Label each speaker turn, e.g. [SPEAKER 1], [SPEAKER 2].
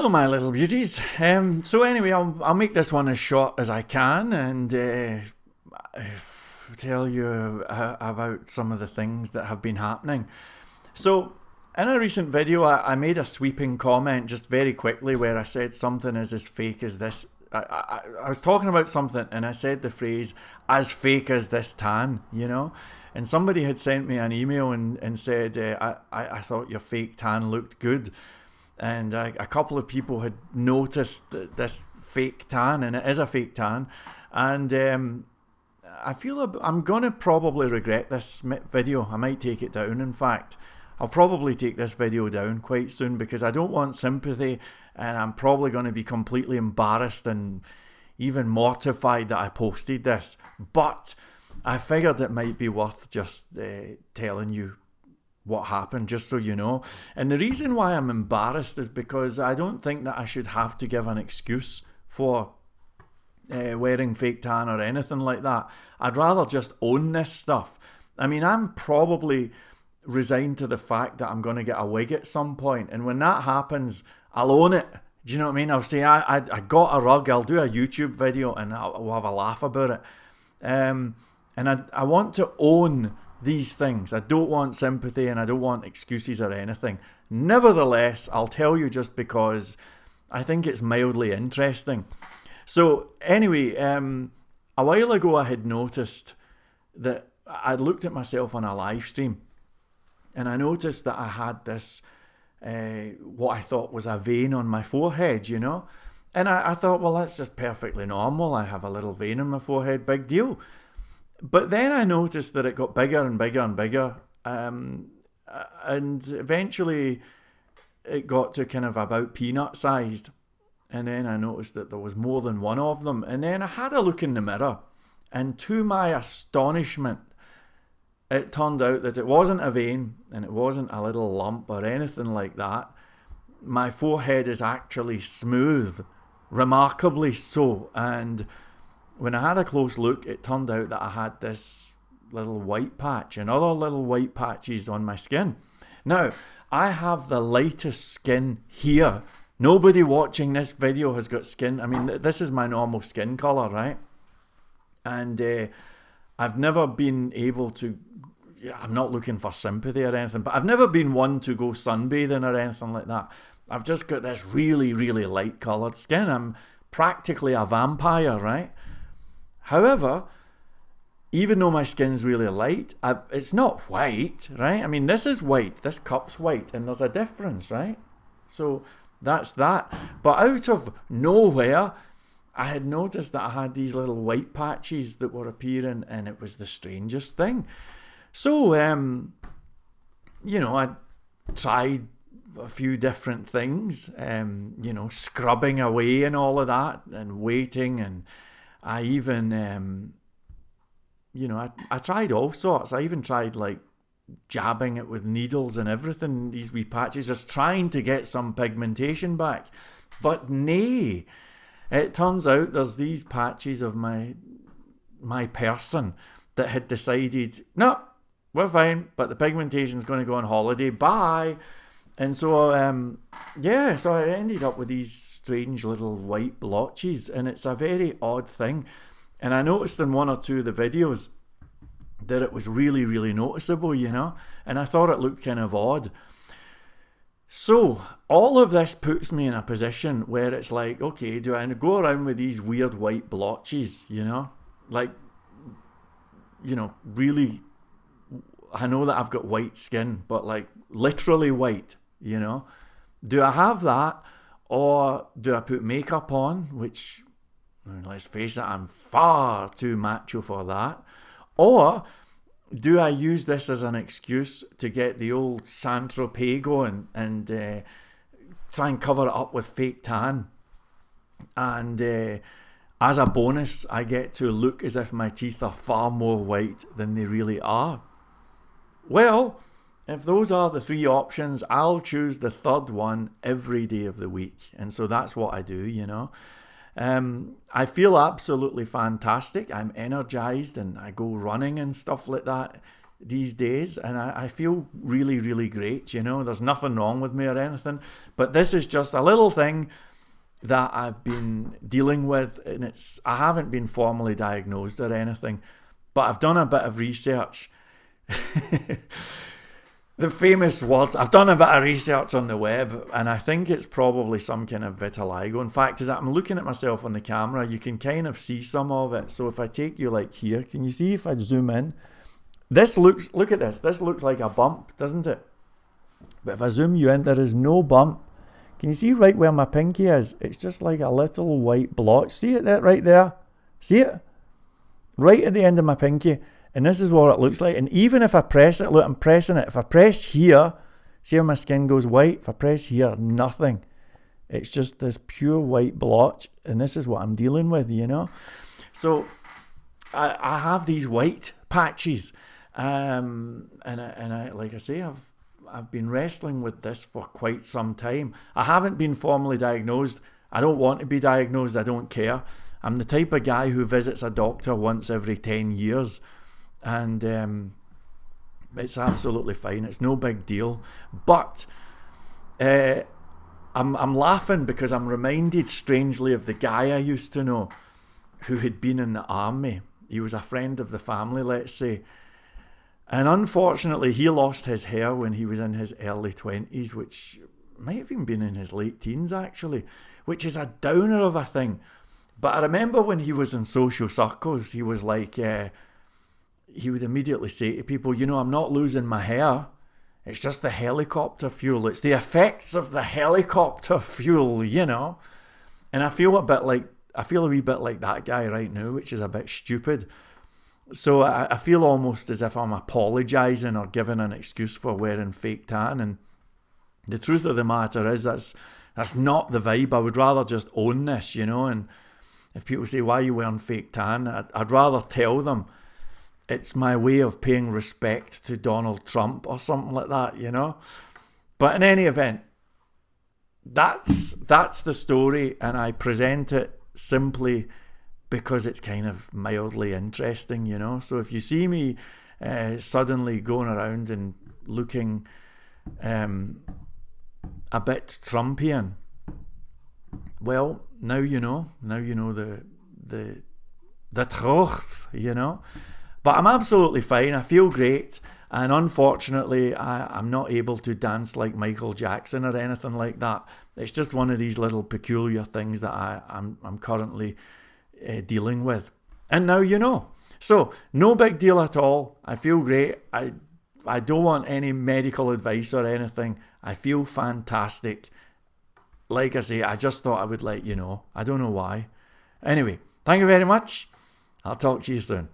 [SPEAKER 1] Hello, my little beauties. So anyway, I'll make this one as short as I can and tell you about some of the things that have been happening. So in a recent video, I made a sweeping comment just very quickly where I said something is as fake as this. I was talking about something and I said the phrase, as fake as this tan, you know? And somebody had sent me an email and said, I thought your fake tan looked good. And a couple of people had noticed this fake tan, and it is a fake tan. And I feel I'm going to probably regret this video. I might take it down, in fact. I'll probably take this video down quite soon because I don't want sympathy, and I'm probably going to be completely embarrassed and even mortified that I posted this. But I figured it might be worth just telling you what happened, just so you know. And the reason why I'm embarrassed is because I don't think that I should have to give an excuse for wearing fake tan or anything like that. I'd rather just own this stuff. I mean, I'm probably resigned to the fact that I'm going to get a wig at some point, and when that happens, I'll own it. Do you know what I mean? I'll say I got a rug. I'll do a YouTube video and we'll have a laugh about it. And I want to own these things. I don't want sympathy and I don't want excuses or anything. Nevertheless, I'll tell you just because I think it's mildly interesting. So anyway, a while ago I had noticed that I'd looked at myself on a live stream and I noticed that I had this, what I thought was a vein on my forehead, you know? And I thought, well, that's just perfectly normal. I have a little vein on my forehead, big deal. But then I noticed that it got bigger and bigger and bigger, and eventually it got to kind of about peanut sized. And then I noticed that there was more than one of them. And then I had a look in the mirror, and to my astonishment, it turned out that it wasn't a vein and it wasn't a little lump or anything like that. My forehead is actually smooth, remarkably so. And when I had a close look, it turned out that I had this little white patch and other little white patches on my skin. Now, I have the lightest skin here. Nobody watching this video has got skin. I mean, this is my normal skin colour, right? And I've never been able to, I'm not looking for sympathy or anything, but I've never been one to go sunbathing or anything like that. I've just got this really, really light coloured skin. I'm practically a vampire, right? However, even though my skin's really light, it's not white, right? I mean, this is white, this cup's white, and there's a difference, right? So that's that. But out of nowhere, I had noticed that I had these little white patches that were appearing, and it was the strangest thing. So, you know, I tried a few different things, you know, scrubbing away and all of that, and waiting, and I even, you know, I tried all sorts. I even tried like jabbing it with needles and everything, these wee patches, just trying to get some pigmentation back. But nay, it turns out there's these patches of my person that had decided, no, we're fine, but the pigmentation's going to go on holiday, bye. And so, yeah, so I ended up with these strange little white blotches, and it's a very odd thing. And I noticed in one or two of the videos that it was really, really noticeable, you know, and I thought it looked kind of odd. So all of this puts me in a position where it's like, okay, do I go around with these weird white blotches, you know, like, you know, really, I know that I've got white skin, but like literally white. You know, do I have that, or do I put makeup on, which, let's face it, I'm far too macho for that, or do I use this as an excuse to get the old Saint-Tropez going and try and cover it up with fake tan, and as a bonus I get to look as if my teeth are far more white than they really are? Well, if those are the three options, I'll choose the third one every day of the week. And so that's what I do, you know. I feel absolutely fantastic. I'm energized and I go running and stuff like that. these days, and I feel really, really great, you know. There's nothing wrong with me or anything, but this is just a little thing that I've been dealing with, and I haven't been formally diagnosed or anything, but I've done a bit of research. The famous words, I've done a bit of research on the web, and I think it's probably some kind of vitiligo. In fact, as I'm looking at myself on the camera, you can kind of see some of it. So if I take you like here, can you see if I zoom in? Look at this, this looks like a bump, doesn't it? But if I zoom you in, there is no bump. Can you see right where my pinky is? It's just like a little white blotch. See it there, right there? See it? Right at the end of my pinky. And this is what it looks like. And even if I press it, look, I'm pressing it. If I press here, see how my skin goes white? If I press here, nothing. It's just this pure white blotch. And this is what I'm dealing with, you know? So I have these white patches. And I, like I say, I've been wrestling with this for quite some time. I haven't been formally diagnosed. I don't want to be diagnosed. I don't care. I'm the type of guy who visits a doctor once every 10 years. And it's absolutely fine. It's no big deal. But I'm laughing because I'm reminded strangely of the guy I used to know who had been in the army. He was a friend of the family, let's say. And unfortunately, he lost his hair when he was in his early 20s, which might have even been in his late teens, actually, which is a downer of a thing. But I remember when he was in social circles, he was like... he would immediately say to people, you know, I'm not losing my hair. It's just the helicopter fuel. It's the effects of the helicopter fuel, you know. And I feel a wee bit like that guy right now, which is a bit stupid. So I feel almost as if I'm apologising or giving an excuse for wearing fake tan. And the truth of the matter is that's not the vibe. I would rather just own this, you know. And if people say, why are you wearing fake tan? I'd rather tell them, it's my way of paying respect to Donald Trump or something like that, you know. But in any event, that's the story, and I present it simply because it's kind of mildly interesting, you know. So if you see me suddenly going around and looking a bit Trumpian, well, now you know the truth, you know. But I'm absolutely fine. I feel great. And unfortunately, I'm not able to dance like Michael Jackson or anything like that. It's just one of these little peculiar things that I'm currently dealing with. And now you know. So, no big deal at all. I feel great. I don't want any medical advice or anything. I feel fantastic. Like I say, I just thought I would let you know. I don't know why. Anyway, thank you very much. I'll talk to you soon.